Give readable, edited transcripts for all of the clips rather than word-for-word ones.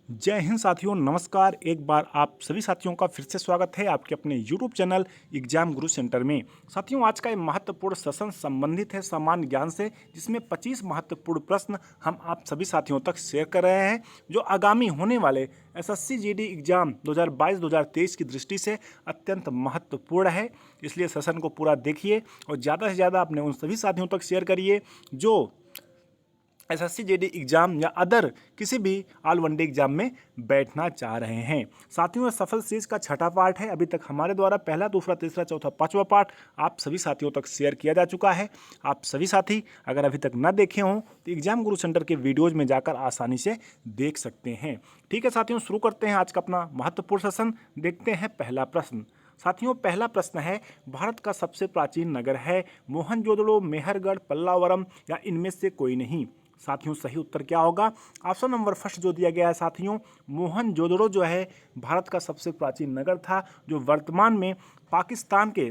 जय हिंद साथियों, नमस्कार। एक बार आप सभी साथियों का फिर से स्वागत है आपके अपने यूट्यूब चैनल एग्जाम गुरु सेंटर में। साथियों, आज का ये महत्वपूर्ण सेशन संबंधित है सामान्य ज्ञान से, जिसमें 25 महत्वपूर्ण प्रश्न हम आप सभी साथियों तक शेयर कर रहे हैं, जो आगामी होने वाले एसएससी जीडी एग्जाम 2022-2023 की दृष्टि से अत्यंत महत्वपूर्ण है। इसलिए सेशन को पूरा देखिए और ज़्यादा से ज़्यादा अपने उन सभी साथियों तक शेयर करिए जो एसएससी जीडी एग्जाम या अदर किसी भी ऑल वनडे एग्जाम में बैठना चाह रहे हैं। साथियों, ये सफल सीरीज का छठा पार्ट है। अभी तक हमारे द्वारा पहला, दूसरा, तीसरा, चौथा, पांचवा पार्ट आप सभी साथियों तक शेयर किया जा चुका है। आप सभी साथी अगर अभी तक न देखे हों तो एग्जाम गुरु सेंटर के वीडियोज में जाकर आसानी से देख सकते हैं। ठीक है साथियों, शुरू करते हैं आज का अपना महत्वपूर्ण सेशन। देखते हैं पहला प्रश्न। साथियों, पहला प्रश्न है, भारत का सबसे प्राचीन नगर है मोहनजोदड़ो, मेहरगढ़, पल्लावरम या इनमें से कोई नहीं। साथियों, सही उत्तर क्या होगा? ऑप्शन नंबर फर्स्ट जो दिया गया है साथियों, मोहनजोदड़ो जो है भारत का सबसे प्राचीन नगर था, जो वर्तमान में पाकिस्तान के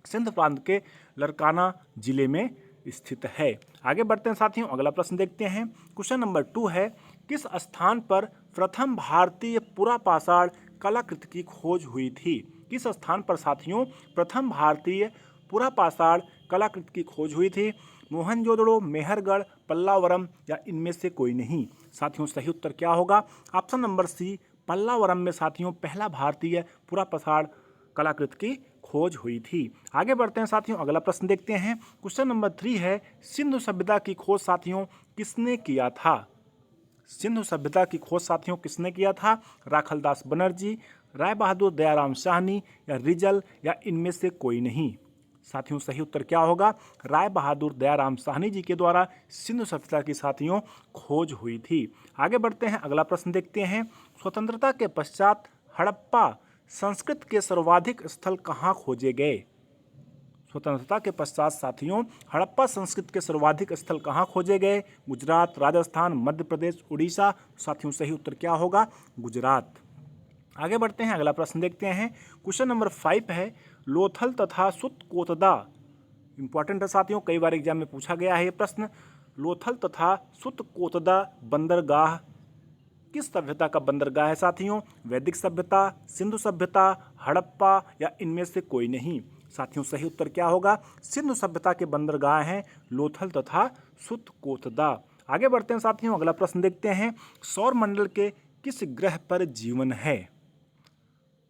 सिंध प्रांत के लरकाना जिले में स्थित है। आगे बढ़ते हैं साथियों, अगला प्रश्न देखते हैं। क्वेश्चन नंबर 2 है, किस स्थान पर प्रथम भारतीय पुरापाषाण कलाकृति की खोज हुई थी? किस स्थान पर साथियों प्रथम भारतीय पुरापाषाण कलाकृति की खोज हुई थी? मोहनजोदड़ो, मेहरगढ़, पल्लावरम या इनमें से कोई नहीं। साथियों, सही उत्तर क्या होगा? ऑप्शन नंबर सी, पल्लावरम में साथियों पहला भारतीय पुरापाषाण कलाकृति की खोज हुई थी। आगे बढ़ते हैं साथियों, अगला प्रश्न देखते हैं। क्वेश्चन नंबर 3 है, सिंधु सभ्यता की खोज साथियों किसने किया था? सिंधु सभ्यता की खोज साथियों किसने किया था? राखलदास बनर्जी, राय बहादुर दयाराम साहनी या रिजल या इनमें से कोई नहीं। साथियों, सही उत्तर क्या होगा? राय बहादुर दयाराम साहनी जी के द्वारा सिंधु सभ्यता की साथियों खोज हुई थी। आगे बढ़ते हैं, अगला प्रश्न देखते हैं। स्वतंत्रता के पश्चात हड़प्पा संस्कृत के सर्वाधिक स्थल कहाँ खोजे गए? स्वतंत्रता के पश्चात साथियों हड़प्पा संस्कृत के सर्वाधिक स्थल कहाँ खोजे गए? गुजरात, राजस्थान, मध्य प्रदेश, उड़ीसा। साथियों, सही उत्तर क्या होगा? गुजरात। आगे बढ़ते हैं, अगला प्रश्न देखते हैं। क्वेश्चन नंबर 5 है, लोथल तथा सुतकोतदा। इंपॉर्टेंट है साथियों, कई बार एग्जाम में पूछा गया है ये प्रश्न। लोथल तथा सुतकोतदा बंदरगाह किस सभ्यता का बंदरगाह है साथियों? वैदिक सभ्यता, सिंधु सभ्यता, हड़प्पा या इनमें से कोई नहीं। साथियों, सही उत्तर क्या होगा? सिंधु सभ्यता के बंदरगाह हैं लोथल तथा सुतकोतदा। आगे बढ़ते हैं साथियों, अगला प्रश्न देखते हैं। सौर मंडल के किस ग्रह पर जीवन है?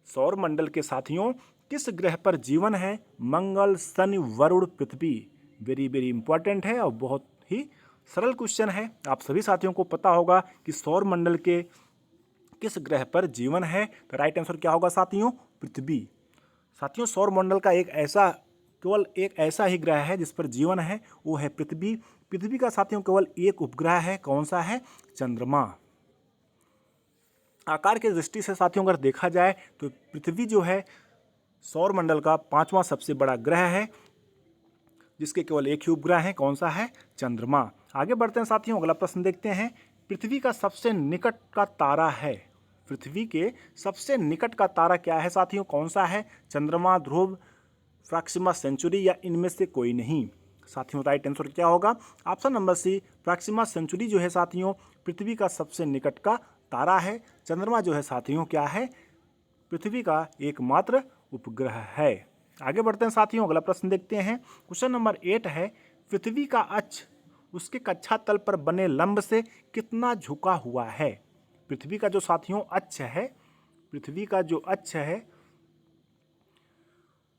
सौर मंडल के साथियों किस ग्रह पर जीवन है? मंगल, शनि, वरुण, पृथ्वी। वेरी वेरी इंपॉर्टेंट है और बहुत ही सरल क्वेश्चन है। आप सभी साथियों को पता होगा कि सौर मंडल के किस ग्रह पर जीवन है। तो राइट आंसर क्या होगा साथियों? पृथ्वी। साथियों, सौर मंडल का केवल एक ऐसा ही ग्रह है जिस पर जीवन है, वो है पृथ्वी। पृथ्वी का साथियों केवल एक उपग्रह है, कौन सा है? चंद्रमा। आकार की दृष्टि से साथियों अगर देखा जाए तो पृथ्वी जो है सौर मंडल का 5वां सबसे बड़ा ग्रह है, जिसके केवल एक ही उपग्रह है, कौन सा है? चंद्रमा। आगे बढ़ते हैं साथियों, अगला प्रश्न देखते हैं। पृथ्वी का सबसे निकट का तारा है, पृथ्वी के सबसे निकट का तारा क्या है साथियों? कौन सा है? चंद्रमा, ध्रुव, प्रॉक्सिमा सेंचुरी या इनमें से कोई नहीं। साथियों, राइट आंसर क्या होगा? Option number C, Proxima Centauri जो है साथियों पृथ्वी का सबसे निकट का तारा है। चंद्रमा जो है साथियों क्या है? पृथ्वी का एकमात्र उपग्रह है। आगे बढ़ते हैं साथियों, अगला प्रश्न देखते हैं। क्वेश्चन नंबर 8 है, पृथ्वी का अक्ष उसके कक्षा तल पर बने लंब से कितना झुका हुआ है? पृथ्वी का जो साथियों अक्ष है, पृथ्वी का जो अक्ष है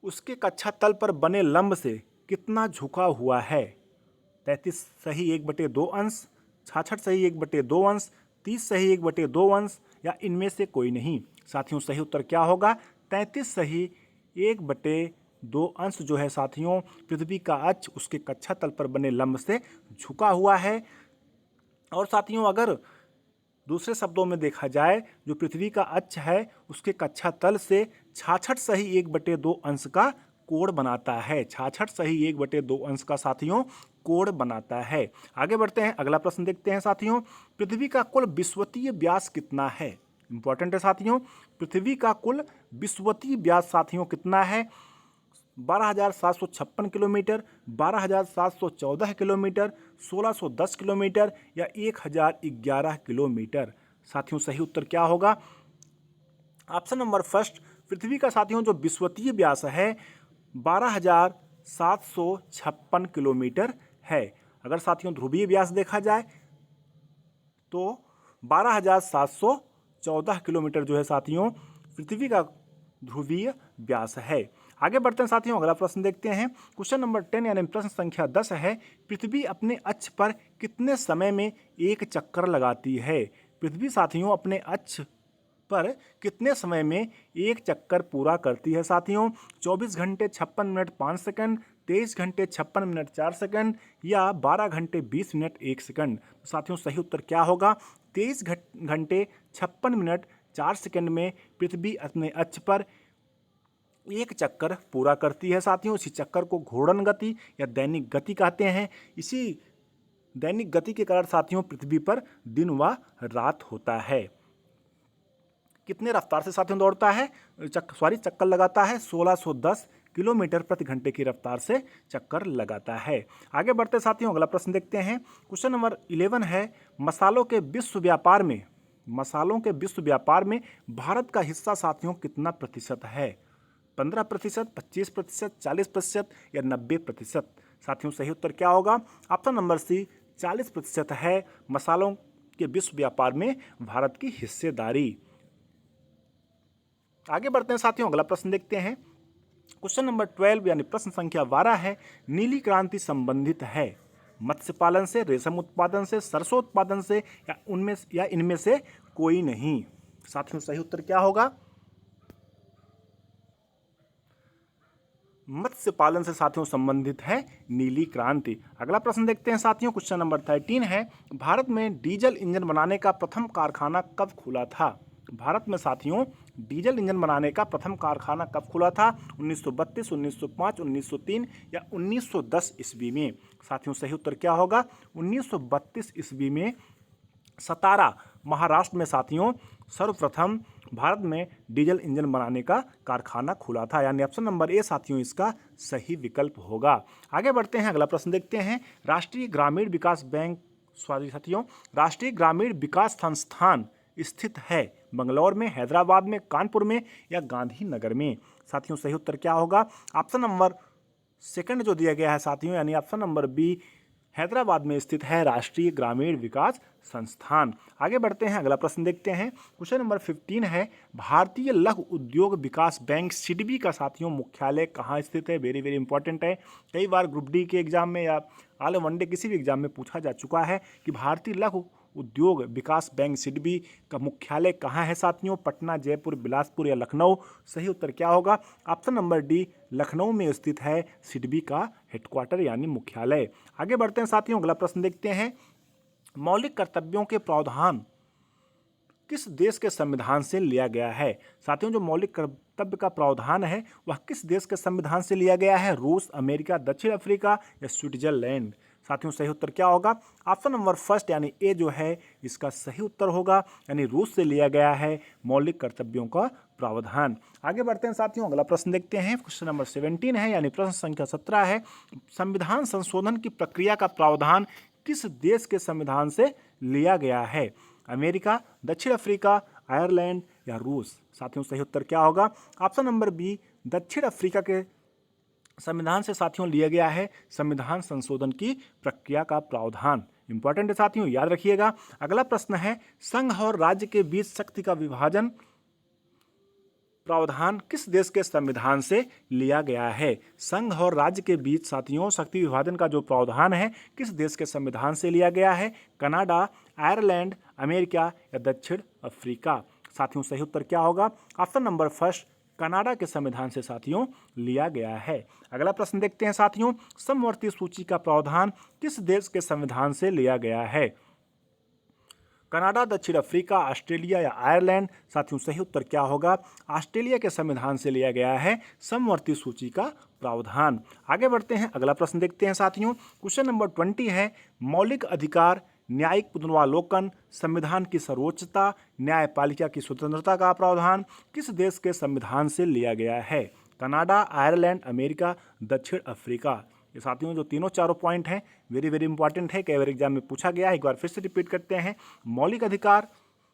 उसके कक्षा तल पर बने लंब से कितना झुका हुआ है? 33 सही 1/2 अंश, 66 सही 1/2 अंश, 30 सही 1/2 अंश या इनमें से कोई नहीं। साथियों, सही उत्तर क्या होगा? 33 सही 1/2 अंश जो है साथियों पृथ्वी का अक्ष उसके कक्षा तल पर बने लंब से झुका हुआ है। और साथियों अगर दूसरे शब्दों में देखा जाए, जो पृथ्वी का अक्ष है उसके कक्षा तल से 66 सही 1/2 अंश का कोण बनाता है। 66 सही 1/2 अंश का साथियों कोण बनाता है। आगे बढ़ते हैं, अगला प्रश्न देखते हैं साथियों। पृथ्वी का कुल विषुवतीय व्यास कितना है? इंपॉर्टेंट है साथियों, पृथ्वी का कुल विषुवतीय व्यास साथियों कितना है? 12,756 किलोमीटर, 12,714 किलोमीटर, 1,610 किलोमीटर या 1,011 किलोमीटर। साथियों सही उत्तर क्या होगा? ऑप्शन नंबर फर्स्ट, पृथ्वी का साथियों जो विषुवतीय व्यास है 12,756 किलोमीटर है। अगर साथियों ध्रुवीय व्यास देखा जाए तो 12,714 किलोमीटर जो है साथियों पृथ्वी का ध्रुवीय व्यास है। आगे बढ़ते हैं साथियों, अगला प्रश्न देखते हैं। क्वेश्चन नंबर 10 यानी प्रश्न संख्या 10 है, पृथ्वी अपने अक्ष पर कितने समय में एक चक्कर लगाती है? पृथ्वी साथियों अपने अक्ष पर कितने समय में एक चक्कर पूरा करती है साथियों? 24 घंटे 56 मिनट 5 सेकंड, 23 घंटे 56 मिनट 4 सेकंड या 12 घंटे 20 मिनट 1 सेकंड? साथियों सही उत्तर क्या होगा? 23 घंटे 56 मिनट 4 सेकंड में पृथ्वी अपने अक्ष पर एक चक्कर पूरा करती है साथियों। इसी चक्कर को घूर्णन गति या दैनिक गति कहते हैं। इसी दैनिक गति के कारण साथियों पृथ्वी पर दिन व रात होता है। कितने रफ्तार से साथियों दौड़ता है? चक्कर लगाता है 1610 किलोमीटर प्रति घंटे की रफ्तार से चक्कर लगाता है। आगे बढ़ते साथियों, अगला प्रश्न देखते हैं। क्वेश्चन नंबर 11 है, मसालों के विश्व व्यापार में भारत का हिस्सा साथियों कितना प्रतिशत है? 15%, 25%, 40% या 90%? साथियों सही उत्तर क्या होगा? ऑप्शन नंबर सी 40% है मसालों के विश्व व्यापार में भारत की हिस्सेदारी। आगे बढ़ते हैं साथियों, अगला प्रश्न देखते हैं। क्वेश्चन नंबर 12 यानी प्रश्न संख्या 12 है, नीली क्रांति संबंधित है मत्स्य पालन से, रेशम उत्पादन से, सरसों उत्पादन से या इनमें से कोई नहीं? साथियों सही उत्तर क्या होगा? मत्स्य पालन से साथियों संबंधित है नीली क्रांति। अगला प्रश्न देखते हैं साथियों, क्वेश्चन नंबर 13 है, भारत में डीजल इंजन बनाने का प्रथम कारखाना कब खुला था? भारत में साथियों डीजल इंजन बनाने का प्रथम कारखाना कब खुला था? 1932, 1905, 1903 या 1910 ईस्वी में? साथियों सही उत्तर क्या होगा? 1932 ईस्वी में सतारा महाराष्ट्र में साथियों सर्वप्रथम भारत में डीजल इंजन बनाने का कारखाना खुला था, यानी ऑप्शन नंबर ए साथियों इसका सही विकल्प होगा। आगे बढ़ते हैं, अगला प्रश्न देखते हैं। राष्ट्रीय ग्रामीण विकास बैंक साथियों राष्ट्रीय ग्रामीण विकास संस्थान स्थित है बंगलौर में, हैदराबाद में, कानपुर में या गांधीनगर में? साथियों सही उत्तर क्या होगा? ऑप्शन नंबर सेकंड जो दिया गया है साथियों यानी ऑप्शन नंबर बी हैदराबाद में स्थित है राष्ट्रीय ग्रामीण विकास संस्थान। आगे बढ़ते हैं, अगला प्रश्न देखते हैं। क्वेश्चन नंबर 15 है, भारतीय लघु उद्योग विकास बैंक सिडबी का साथियों मुख्यालय कहाँ स्थित है? वेरी वेरी इंपॉर्टेंट है। कई बार ग्रुप डी के एग्जाम में या ऑल वनडे किसी भी एग्जाम में पूछा जा चुका है कि भारतीय लघु उद्योग विकास बैंक सिडबी का मुख्यालय कहाँ है साथियों? पटना, जयपुर, बिलासपुर या लखनऊ? सही उत्तर क्या होगा? ऑप्शन नंबर डी लखनऊ में स्थित है सिडबी का हेडक्वार्टर यानी मुख्यालय। आगे बढ़ते हैं साथियों, अगला प्रश्न देखते हैं। मौलिक कर्तव्यों के प्रावधान किस देश के संविधान से लिया गया है? साथियों जो मौलिक कर्तव्य का प्रावधान है वह किस देश के संविधान से लिया गया है? रूस, अमेरिका, दक्षिण अफ्रीका या स्विट्जरलैंड? साथियों सही उत्तर क्या होगा? ऑप्शन नंबर फर्स्ट यानी ए जो है इसका सही उत्तर होगा, यानी रूस से लिया गया है मौलिक कर्तव्यों का प्रावधान। आगे बढ़ते हैं साथियों, अगला प्रश्न देखते हैं। क्वेश्चन नंबर 17 है यानी प्रश्न संख्या 17 है, संविधान संशोधन की प्रक्रिया का प्रावधान किस देश के संविधान से लिया गया है? अमेरिका, दक्षिण अफ्रीका, आयरलैंड या रूस? साथियों सही उत्तर क्या होगा? ऑप्शन नंबर बी दक्षिण अफ्रीका के संविधान से साथियों लिया गया है संविधान संशोधन की प्रक्रिया का प्रावधान। इंपॉर्टेंट है साथियों, याद रखिएगा। अगला प्रश्न है, संघ और राज्य के बीच शक्ति का विभाजन प्रावधान किस देश के संविधान से लिया गया है? संघ और राज्य के बीच साथियों शक्ति विभाजन का जो प्रावधान है किस देश के संविधान से लिया गया है? कनाडा, आयरलैंड, अमेरिका या दक्षिण अफ्रीका? साथियों सही उत्तर क्या होगा? ऑप्शन नंबर फर्स्ट कनाडा के संविधान से साथियों लिया गया है। अगला प्रश्न देखते हैं साथियों, समवर्ती सूची का प्रावधान किस देश के संविधान से लिया गया है? कनाडा, दक्षिण अफ्रीका, ऑस्ट्रेलिया या आयरलैंड? साथियों सही उत्तर क्या होगा? ऑस्ट्रेलिया के संविधान से लिया गया है समवर्ती सूची का प्रावधान। आगे बढ़ते हैं, अगला प्रश्न देखते हैं साथियों। क्वेश्चन नंबर 20 है, मौलिक अधिकार, न्यायिक पुनरावलोकन, संविधान की सर्वोच्चता, न्यायपालिका की स्वतंत्रता का प्रावधान किस देश के संविधान से लिया गया है? कनाडा, आयरलैंड, अमेरिका, दक्षिण अफ्रीका? ये साथियों जो तीनों चारों पॉइंट हैं वेरी वेरी इंपॉर्टेंट है, कई बार एग्जाम में पूछा गया है। एक बार फिर से रिपीट करते हैं। मौलिक अधिकार,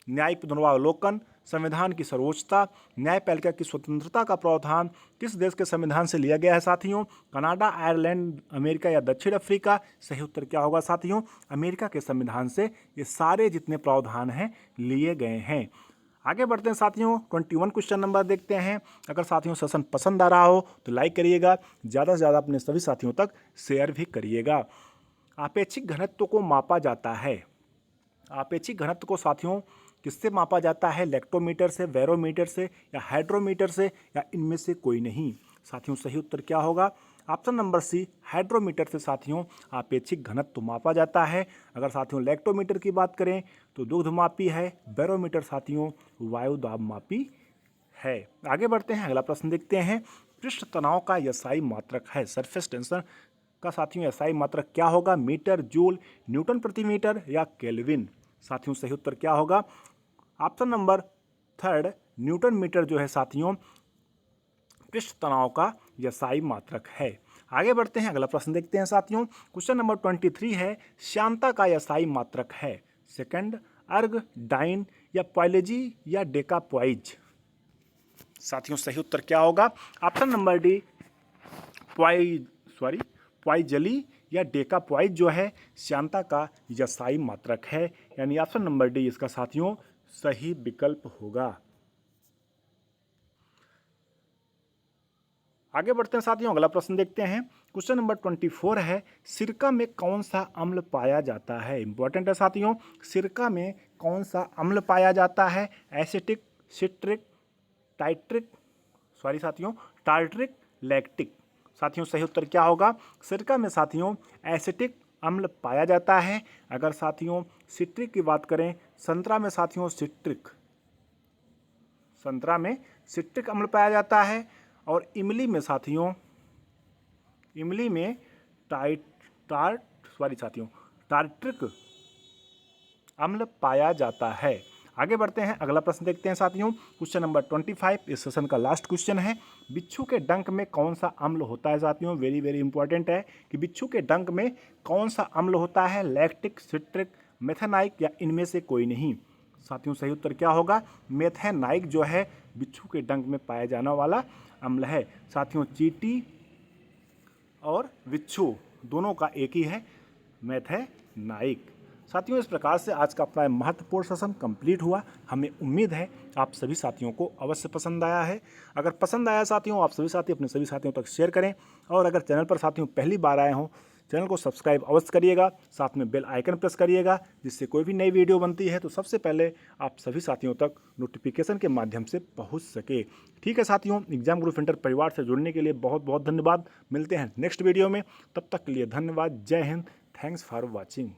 न्यायिक पुनरावलोकन, संविधान की सर्वोच्चता, न्यायपालिका की स्वतंत्रता का प्रावधान किस देश के संविधान से लिया गया है साथियों? कनाडा, आयरलैंड, अमेरिका या दक्षिण अफ्रीका? सही उत्तर क्या होगा साथियों? अमेरिका के संविधान से ये सारे जितने प्रावधान हैं लिए गए हैं। आगे बढ़ते हैं साथियों, 21 क्वेश्चन नंबर देखते हैं। अगर साथियों सेशन पसंद आ रहा हो तो लाइक करिएगा, ज़्यादा से ज़्यादा अपने सभी साथियों तक शेयर भी करिएगा। आपेक्षिक घनत्व को मापा जाता है। आपेक्षिक घनत्व को साथियों किससे मापा जाता है? लेक्टोमीटर से, बैरोमीटर से या हाइड्रोमीटर से या इनमें से कोई नहीं? साथियों सही उत्तर क्या होगा? ऑप्शन नंबर सी, हाइड्रोमीटर से साथियों आपेक्षिक घनत्व मापा जाता है। अगर साथियों लेक्टोमीटर की बात करें तो दुग्ध मापी है, बैरोमीटर साथियों वायु दाब मापी है। आगे बढ़ते हैं, अगला प्रश्न देखते हैं। पृष्ठ तनाव का एसआई मात्रक है, सरफेस टेंशन का साथियों एसआई मात्रक क्या होगा? मीटर, जूल, न्यूटन प्रति मीटर या केल्विन? साथियों सही उत्तर क्या होगा? Option number third, newton metre जो है साथियों पृष्ठ तनाव का एसआई मात्रक है। आगे बढ़ते हैं, अगला प्रश्न देखते हैं साथियों। क्वेश्चन नंबर 23 है, श्यानता का एसआई मात्रक है। सेकंड, अर्ग, डाइन या पॉइलेजी या डेकापॉइज? साथियों सही उत्तर क्या होगा? ऑप्शन नंबर डी, पॉइजली या डेकापॉइज जो है श्यानता का एसआई मात्रक है, यानी ऑप्शन नंबर डी इसका साथियों सही विकल्प होगा। आगे बढ़ते हैं साथियों, अगला प्रश्न देखते हैं। क्वेश्चन नंबर 24 है, सिरका में कौन सा अम्ल पाया जाता है? इंपॉर्टेंट है साथियों, सिरका में कौन सा अम्ल पाया जाता है? Acetic, citric, tartaric, lactic? साथियों सही उत्तर क्या होगा? सिरका में साथियों एसिटिक अम्ल पाया जाता है। अगर साथियों सिट्रिक की बात करें, संतरा में साथियों सिट्रिक अम्ल पाया जाता है। और इमली में साथियों टार्ट्रिक अम्ल पाया जाता है। आगे बढ़ते हैं, अगला प्रश्न देखते हैं साथियों। क्वेश्चन नंबर 25 इस सेशन का लास्ट क्वेश्चन है। बिच्छू के डंक में कौन सा अम्ल होता है साथियों? वेरी वेरी इंपॉर्टेंट है कि बिच्छू के डंक में कौन सा अम्ल होता है? लैक्टिक, सिट्रिक, मेथेनाइक या इनमें से कोई नहीं? साथियों सही उत्तर क्या होगा? मेथेनाइक जो है बिच्छू के डंक में पाया जाने वाला अम्ल है। साथियों चींटी और बिच्छू दोनों का एक ही है, मेथेनाइक। साथियों इस प्रकार से आज का अपना महत्वपूर्ण सेशन कंप्लीट हुआ। हमें उम्मीद है आप सभी साथियों को अवश्य पसंद आया है। अगर पसंद आया साथियों, आप सभी साथी अपने सभी साथियों तक शेयर करें। और अगर चैनल पर साथियों पहली बार आए हों, चैनल को सब्सक्राइब अवश्य करिएगा, साथ में बेल आइकन प्रेस करिएगा, जिससे कोई भी नई वीडियो बनती है तो सबसे पहले आप सभी साथियों तक नोटिफिकेशन के माध्यम से पहुंच सके। ठीक है साथियों, एग्जाम ग्रुप सेंटर परिवार से जुड़ने के लिए बहुत बहुत धन्यवाद। मिलते हैं नेक्स्ट वीडियो में, तब तक के लिए धन्यवाद। जय हिंद, थैंक्स फॉर वॉचिंग।